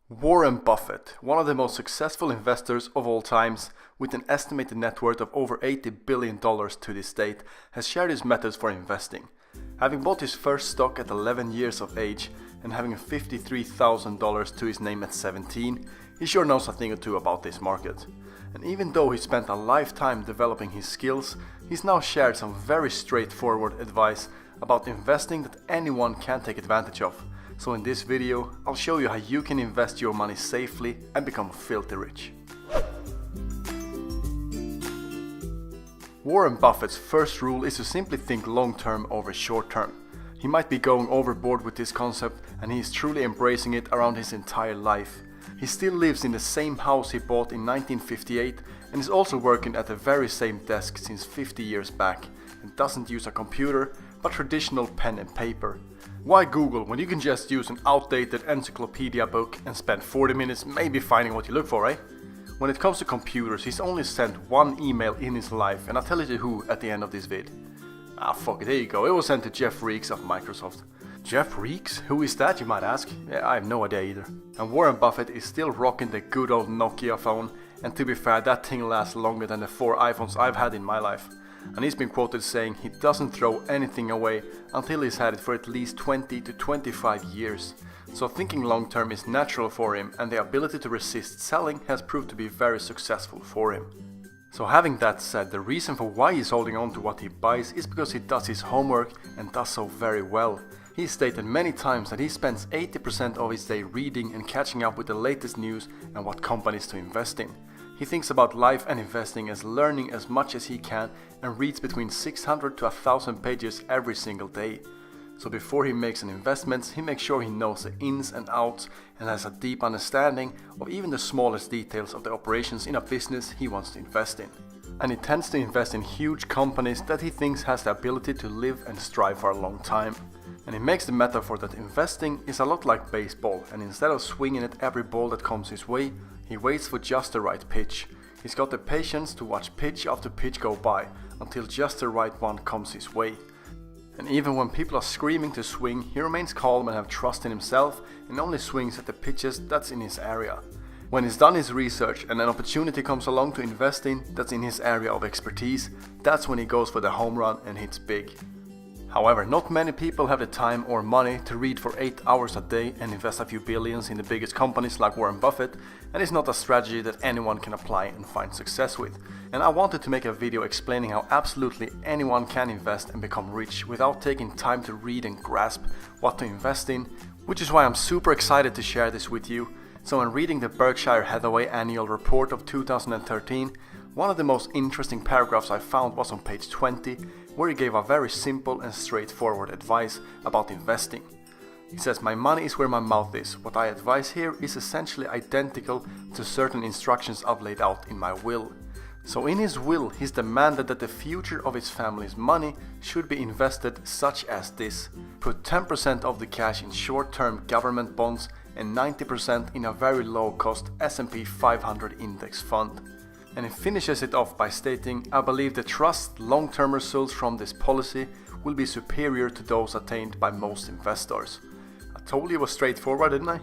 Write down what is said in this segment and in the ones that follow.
Warren Buffett, one of the most successful investors of all times, with an estimated net worth of over $80 billion to this date, has shared his methods for investing. Having bought his first stock at 11 years of age and having $53,000 to his name at 17, he sure knows a thing or two about this market. And even though he spent a lifetime developing his skills, he's now shared some very straightforward advice about investing that anyone can take advantage of. So in this video, I'll show you how you can invest your money safely and become filthy rich. Warren Buffett's first rule is to simply think long-term over short-term. He might be going overboard with this concept, and he is truly embracing it around his entire life. He still lives in the same house he bought in 1958 and is also working at the very same desk since 50 years back, and doesn't use a computer but traditional pen and paper. Why Google when you can just use an outdated encyclopedia book and spend 40 minutes maybe finding what you look for, eh? When it comes to computers, he's only sent one email in his life, and I'll tell you to who at the end of this vid. Fuck it, there you go, it was sent to Jeff Reeks of Microsoft. Jeff Reeks? Who is that, you might ask? Yeah, I have no idea either. And Warren Buffett is still rocking the good old Nokia phone, and to be fair, that thing lasts longer than the 4 iPhones I've had in my life. And he's been quoted saying he doesn't throw anything away until he's had it for at least 20 to 25 years. So thinking long term is natural for him, and the ability to resist selling has proved to be very successful for him. So having that said, the reason for why he's holding on to what he buys is because he does his homework and does so very well. He's stated many times that he spends 80% of his day reading and catching up with the latest news and what companies to invest in. He thinks about life and investing as learning as much as he can and reads between 600 to 1000 pages every single day. So before he makes an investment, he makes sure he knows the ins and outs and has a deep understanding of even the smallest details of the operations in a business he wants to invest in. And he tends to invest in huge companies that he thinks has the ability to live and strive for a long time. And he makes the metaphor that investing is a lot like baseball, and instead of swinging at every ball that comes his way, he waits for just the right pitch. He's got the patience to watch pitch after pitch go by until just the right one comes his way. And even when people are screaming to swing, he remains calm and have trust in himself and only swings at the pitches that's in his area. When he's done his research and an opportunity comes along to invest in that's in his area of expertise, that's when he goes for the home run and hits big. However, not many people have the time or money to read for 8 hours a day and invest a few billions in the biggest companies like Warren Buffett, and it's not a strategy that anyone can apply and find success with. And I wanted to make a video explaining how absolutely anyone can invest and become rich without taking time to read and grasp what to invest in, which is why I'm super excited to share this with you. So when reading the Berkshire Hathaway annual report of 2013, one of the most interesting paragraphs I found was on page 20, where he gave a very simple and straightforward advice about investing. He says, "My money is where my mouth is. What I advise here is essentially identical to certain instructions I've laid out in my will." So in his will, he's demanded that the future of his family's money should be invested such as this. Put 10% of the cash in short-term government bonds and 90% in a very low-cost S&P 500 index fund. And he finishes it off by stating, "I believe the trust long-term results from this policy will be superior to those attained by most investors." I told you it was straightforward, didn't I?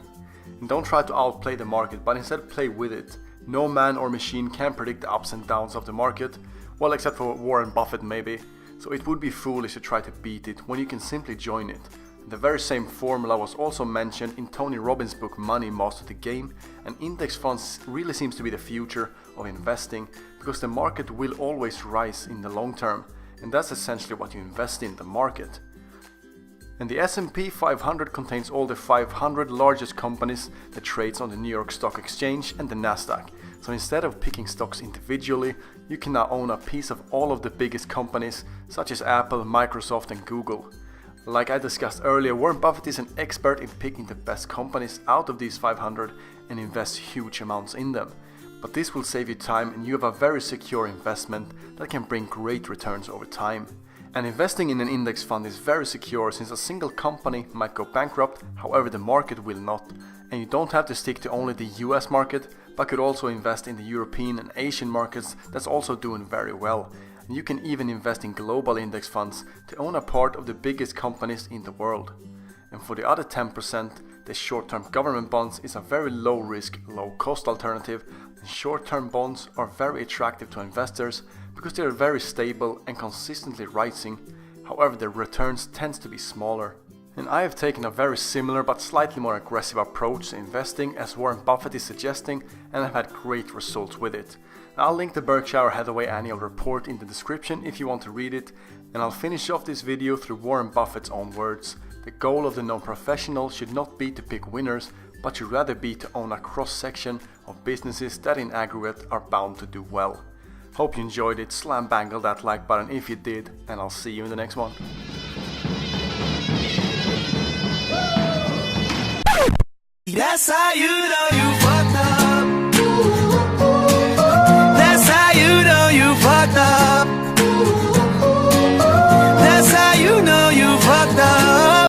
And don't try to outplay the market, but instead play with it. No man or machine can predict the ups and downs of the market, well, except for Warren Buffett maybe, so it would be foolish to try to beat it when you can simply join it. The very same formula was also mentioned in Tony Robbins' book Money Master the Game, and index funds really seems to be the future of investing because the market will always rise in the long term, and that's essentially what you invest in, the market. And the S&P 500 contains all the 500 largest companies that trades on the New York Stock Exchange and the Nasdaq. So instead of picking stocks individually, you can now own a piece of all of the biggest companies such as Apple, Microsoft and Google. Like I discussed earlier, Warren Buffett is an expert in picking the best companies out of these 500 and invests huge amounts in them. But this will save you time, and you have a very secure investment that can bring great returns over time. And investing in an index fund is very secure since a single company might go bankrupt, however the market will not. And you don't have to stick to only the US market, but could also invest in the European and Asian markets that's also doing very well. And you can even invest in global index funds to own a part of the biggest companies in the world. And for the other 10%, the short-term government bonds is a very low-risk, low-cost alternative, and short-term bonds are very attractive to investors because they are very stable and consistently rising. However, their returns tend to be smaller. And I have taken a very similar but slightly more aggressive approach to investing as Warren Buffett is suggesting, and I've had great results with it. I'll link the Berkshire Hathaway annual report in the description if you want to read it, and I'll finish off this video through Warren Buffett's own words. The goal of the non-professional should not be to pick winners, but should rather be to own a cross-section of businesses that in aggregate are bound to do well. Hope you enjoyed it, slam bangle that like button if you did, and I'll see you in the next one. That's how you know you